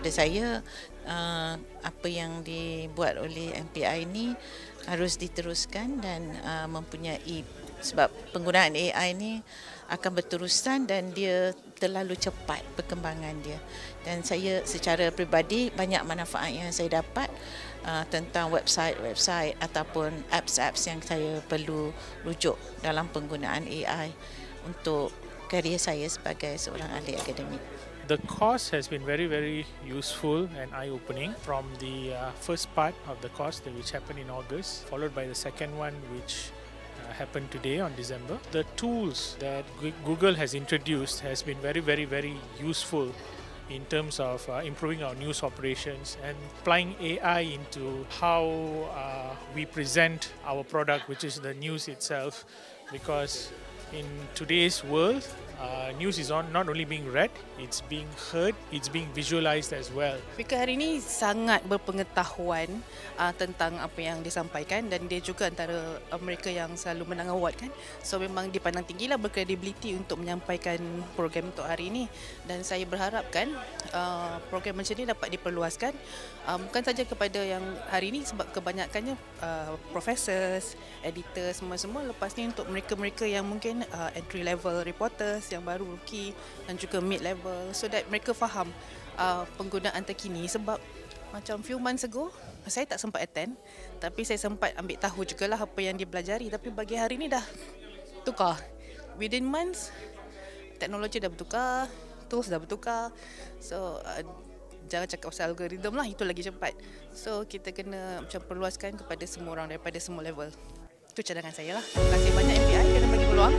pada saya apa yang dibuat oleh MPI ini harus diteruskan dan mempunyai, sebab penggunaan AI ini akan berterusan dan dia terlalu cepat perkembangan dia. Dan saya secara peribadi banyak manfaat yang saya dapat tentang website ataupun apps yang saya perlu rujuk dalam penggunaan AI untuk karier saya sebagai seorang ahli akademik. The course has been very, very useful and eye-opening from the first part of the course which happened in August, followed by the second one which happened today on December. The tools that Google has introduced has been very, very, very useful in terms of improving our news operations and applying AI into how we present our product, which is the news itself, because in today's world, news is not only being read, it's being heard, it's being visualized as well. Speaker hari ini sangat berpengetahuan tentang apa yang disampaikan dan dia juga antara mereka yang selalu menang award kan. So memang dipandang tinggilah berkredibiliti untuk menyampaikan program untuk hari ini, dan saya berharapkan program macam ini dapat diperluaskan bukan saja kepada yang hari ini, sebab kebanyakannya professors, editors, semua lepas ni untuk mereka-mereka yang mungkin entry level reporters yang baru rookie dan juga mid level, so that mereka faham penggunaan terkini. Sebab macam few months ago saya tak sempat attend, tapi saya sempat ambil tahu jugalah apa yang dia pelajari. Tapi bagi hari ni dah tukar, within months teknologi dah bertukar, tools dah bertukar. So jangan cakap pasal algoritma lah, itu lagi cepat. So kita kena macam perluaskan kepada semua orang daripada semua level. Itu cadangan saya lah. Terima kasih banyak MPI kerana bagi peluang.